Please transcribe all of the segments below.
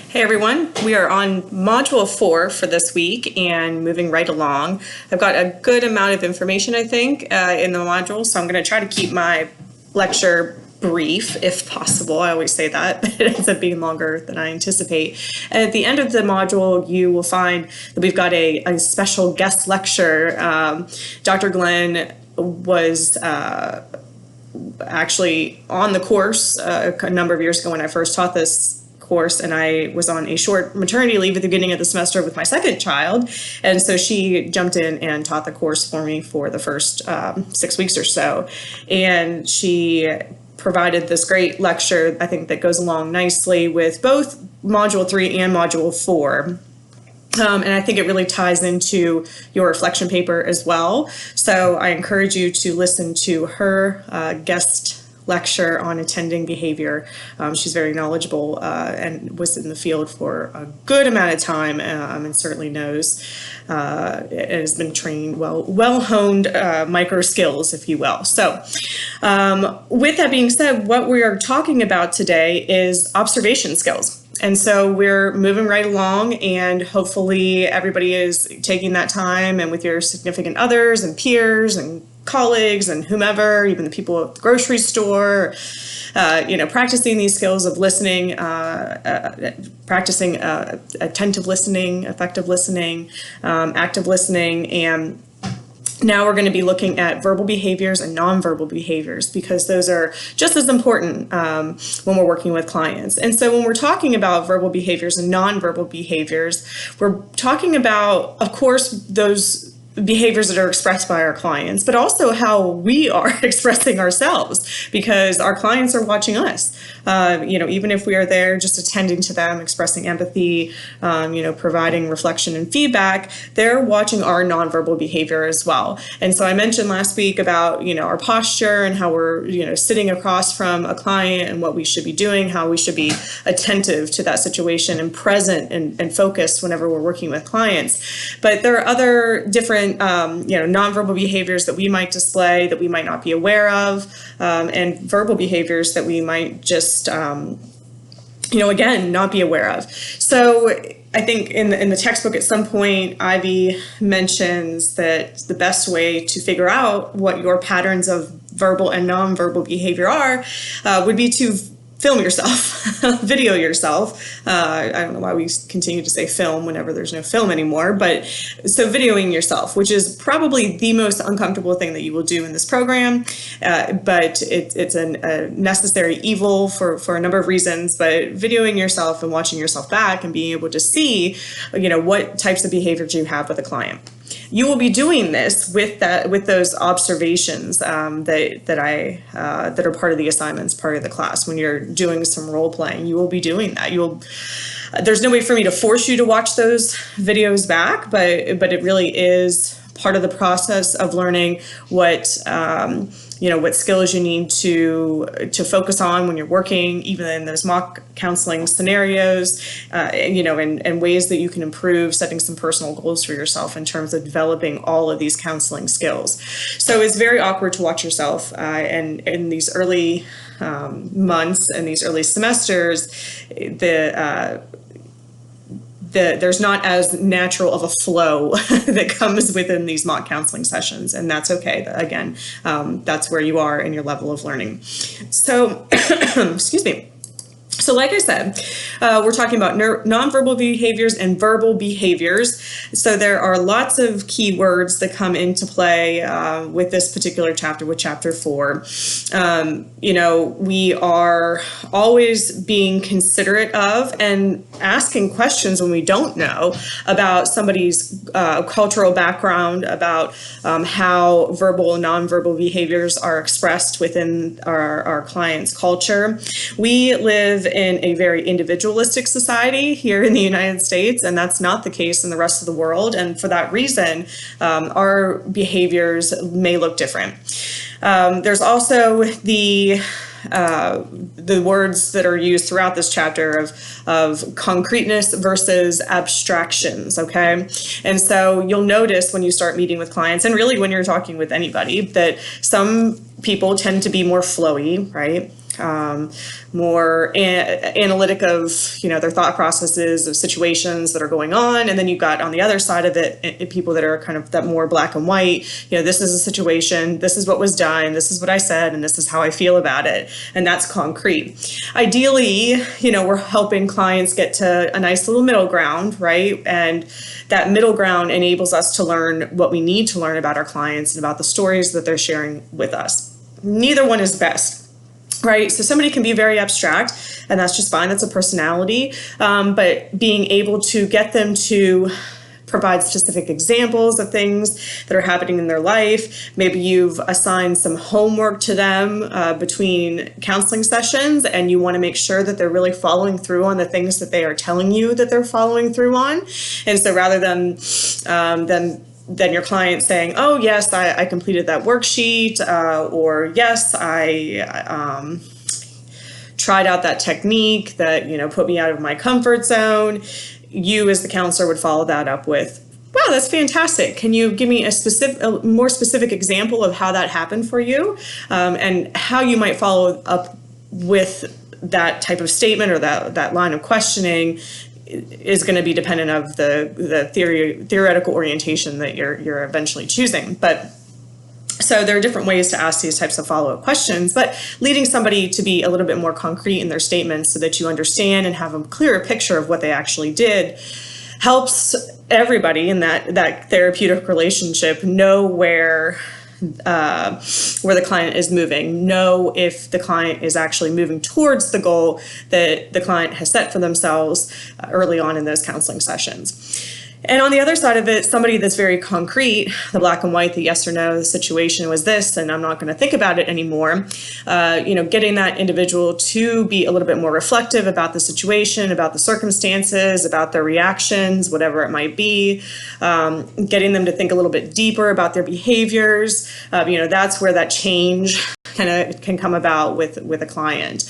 Hey everyone, we are on Module 4 for this week and moving right along. I've got a good amount of information, I think, in the module, so I'm going to try to keep my lecture brief if possible. I always say that, but it ends up being longer than I anticipate. And at the end of the module, you will find that we've got a special guest lecture. Dr. Glenn was actually on the course a number of years ago when I first taught this course, and I was on a short maternity leave at the beginning of the semester with my second child, and so she jumped in and taught the course for me for the first 6 weeks or so, and she provided this great lecture, I think, that goes along nicely with both Module 3 and Module 4. And I think it really ties into your reflection paper as well. So I encourage you to listen to her guest lecture on attending behavior. She's very knowledgeable and was in the field for a good amount of time and certainly knows and has been trained well honed micro skills, if you will. So with that being said, what we are talking about today is observation skills. And so we're moving right along, and hopefully everybody is taking that time, and with your significant others and peers and colleagues and whomever, even the people at the grocery store, practicing these skills of listening, practicing attentive listening, effective listening, active listening, and now we're going to be looking at verbal behaviors and nonverbal behaviors, because those are just as important when we're working with clients. And so when we're talking about verbal behaviors and nonverbal behaviors, we're talking about, of course, those behaviors that are expressed by our clients, but also how we are expressing ourselves, because our clients are watching us. Even if we are there just attending to them, expressing empathy, providing reflection and feedback, they're watching our nonverbal behavior as well. And so I mentioned last week about, our posture and how we're, sitting across from a client and what we should be doing, how we should be attentive to that situation and present and focused whenever we're working with clients. But there are other different nonverbal behaviors that we might display that we might not be aware of, and verbal behaviors that we might just, again, not be aware of. So I think in the textbook at some point, Ivy mentions that the best way to figure out what your patterns of verbal and nonverbal behavior are would be to film yourself, video yourself. I don't know why we continue to say film whenever there's no film anymore, but so videoing yourself, which is probably the most uncomfortable thing that you will do in this program, but it's a necessary evil for a number of reasons. But videoing yourself and watching yourself back and being able to see, what types of behaviors you have with a client. You will be doing this with those observations that are part of the assignments, part of the class. When you're doing some role playing, you will be doing that. There's no way for me to force you to watch those videos back, but it really is part of the process of learning what skills you need to focus on when you're working, even in those mock counseling scenarios, and ways that you can improve, setting some personal goals for yourself in terms of developing all of these counseling skills. So it's very awkward to watch yourself, and in these early months and these early semesters, there's not as natural of a flow that comes within these mock counseling sessions, and that's okay. Again, that's where you are in your level of learning. So, excuse me. So like I said, we're talking about nonverbal behaviors and verbal behaviors. So there are lots of key words that come into play with this particular chapter, with chapter 4. We are always being considerate of and asking questions when we don't know about somebody's cultural background, about how verbal and nonverbal behaviors are expressed within our client's culture. We live in a very individualistic society here in the United States, and that's not the case in the rest of the world. And for that reason, our behaviors may look different. There's also the words that are used throughout this chapter of concreteness versus abstractions, okay? And so you'll notice when you start meeting with clients, and really when you're talking with anybody, that some people tend to be more flowy, right? more analytic of, their thought processes of situations that are going on. And then you've got on the other side of it, people that are kind of that more black and white, this is a situation, this is what was done, this is what I said, and this is how I feel about it. And that's concrete. Ideally, we're helping clients get to a nice little middle ground, right? And that middle ground enables us to learn what we need to learn about our clients and about the stories that they're sharing with us. Neither one is best. Right. So somebody can be very abstract, and that's just fine. That's a personality. But being able to get them to provide specific examples of things that are happening in their life. Maybe you've assigned some homework to them between counseling sessions, and you want to make sure that they're really following through on the things that they are telling you that they're following through on. And so rather than your client saying, oh, yes, I completed that worksheet, or yes, I tried out that technique that, put me out of my comfort zone. You as the counselor would follow that up with, wow, that's fantastic. Can you give me a more specific example of how that happened for you, and how you might follow up with that type of statement or that line of questioning is going to be dependent of the theoretical orientation that you're eventually choosing. But so there are different ways to ask these types of follow-up questions, but leading somebody to be a little bit more concrete in their statements so that you understand and have a clearer picture of what they actually did helps everybody in that therapeutic relationship know where the client is moving, know if the client is actually moving towards the goal that the client has set for themselves early on in those counseling sessions. And on the other side of it, somebody that's very concrete, the black and white, the yes or no, the situation was this, and I'm not going to think about it anymore. Getting that individual to be a little bit more reflective about the situation, about the circumstances, about their reactions, whatever it might be, getting them to think a little bit deeper about their behaviors. That's where that change can come about with a client.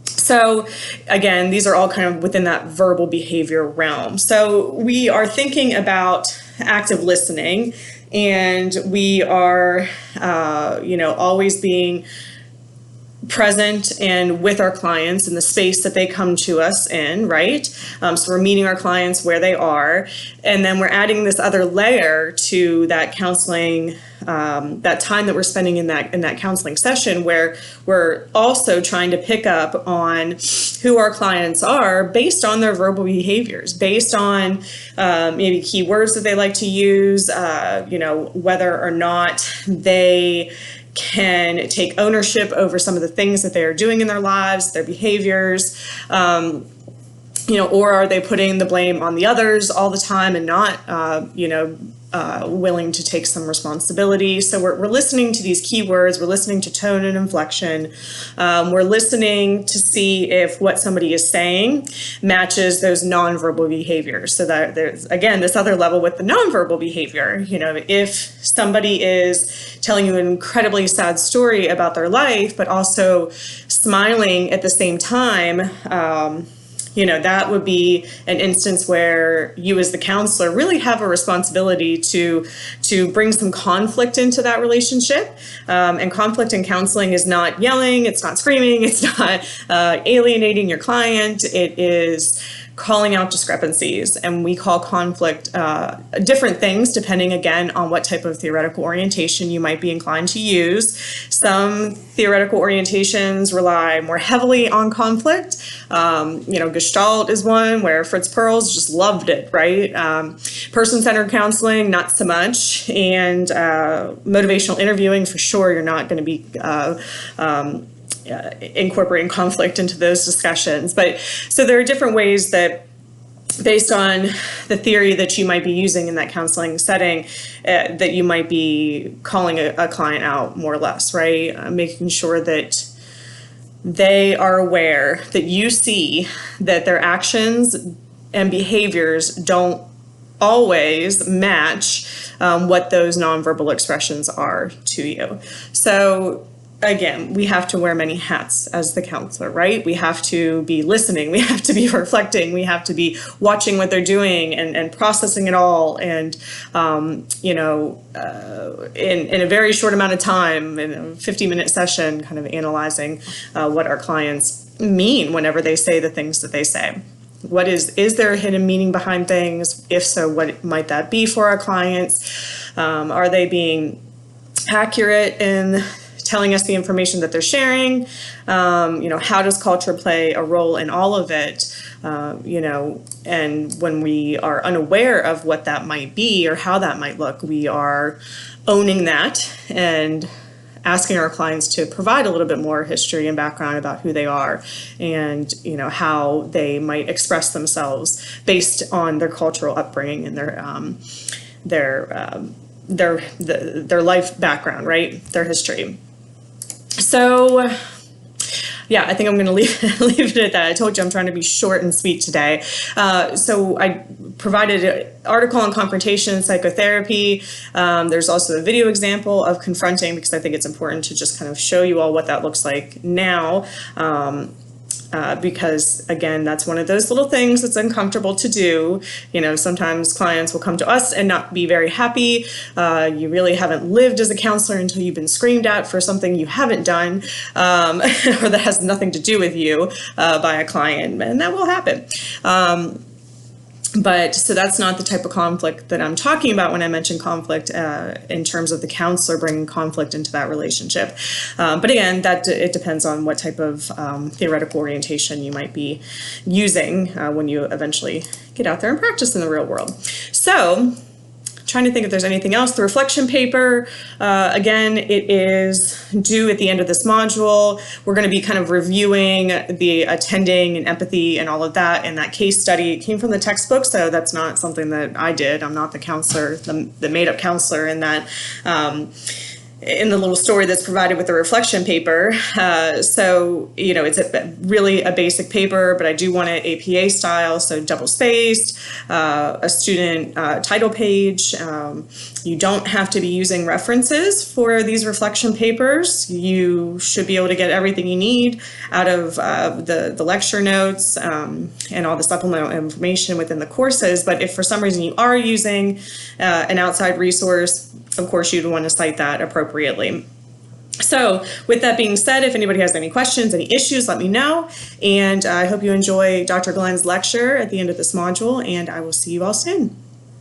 So again, these are all kind of within that verbal behavior realm. So we are thinking about active listening, and we are, always being present and with our clients in the space that they come to us in, right? So we're meeting our clients where they are, and then we're adding this other layer to that counseling, that time that we're spending in that counseling session, where we're also trying to pick up on who our clients are based on their verbal behaviors, based on maybe keywords that they like to use, whether or not they can take ownership over some of the things that they are doing in their lives, their behaviors, or are they putting the blame on the others all the time and not, willing to take some responsibility. So we're listening to these keywords, we're listening to tone and inflection, we're listening to see if what somebody is saying matches those nonverbal behaviors. So that there's, again, this other level with the nonverbal behavior. If somebody is telling you an incredibly sad story about their life, but also smiling at the same time, that would be an instance where you as the counselor really have a responsibility to bring some conflict into that relationship. And conflict in counseling is not yelling, it's not screaming, it's not alienating your client. It is calling out discrepancies, and we call conflict different things depending, again, on what type of theoretical orientation you might be inclined to use. Some theoretical orientations rely more heavily on conflict. Gestalt is one where Fritz Perls just loved it, right? Person-centered counseling, not so much, and motivational interviewing, for sure, you're not going to be incorporating conflict into those discussions. But so there are different ways that, based on the theory that you might be using in that counseling setting, that you might be calling a client out more or less, right? Making sure that they are aware that you see that their actions and behaviors don't always match what those nonverbal expressions are to you. So again, we have to wear many hats as the counselor, right? We have to be listening, we have to be reflecting, we have to be watching what they're doing and processing it all. And, in a very short amount of time, in a 50-minute session, kind of analyzing what our clients mean whenever they say the things that they say. Is there a hidden meaning behind things? If so, what might that be for our clients? Are they being accurate in telling us the information that they're sharing? How does culture play a role in all of it? And when we are unaware of what that might be or how that might look, we are owning that and asking our clients to provide a little bit more history and background about who they are and how they might express themselves based on their cultural upbringing and their life background, right? Their history. So, yeah, I think I'm going to leave it at that. I told you I'm trying to be short and sweet today. So I provided an article on confrontation and psychotherapy. There's also a video example of confronting, because I think it's important to just kind of show you all what that looks like now. Because again, that's one of those little things that's uncomfortable to do. Sometimes clients will come to us and not be very happy. You really haven't lived as a counselor until you've been screamed at for something you haven't done, or that has nothing to do with you, by a client, and that will happen. But so that's not the type of conflict that I'm talking about when I mention conflict in terms of the counselor bringing conflict into that relationship. But again, it depends on what type of theoretical orientation you might be using when you eventually get out there and practice in the real world. So, trying to think if there's anything else. The reflection paper, again, it is due at the end of this module. We're going to be kind of reviewing the attending and empathy and all of that in that case study. It came from the textbook, so that's not something that I did. I'm not the counselor, the made-up counselor in that. In the little story that's provided with the reflection paper. So, it's really a basic paper, but I do want it APA style, so double-spaced, a student title page. You don't have to be using references for these reflection papers. You should be able to get everything you need out of the lecture notes and all the supplemental information within the courses. But if for some reason you are using an outside resource, of course, you'd want to cite that appropriately. So with that being said, if anybody has any questions, any issues, let me know. And I hope you enjoy Dr. Glenn's lecture at the end of this module, and I will see you all soon.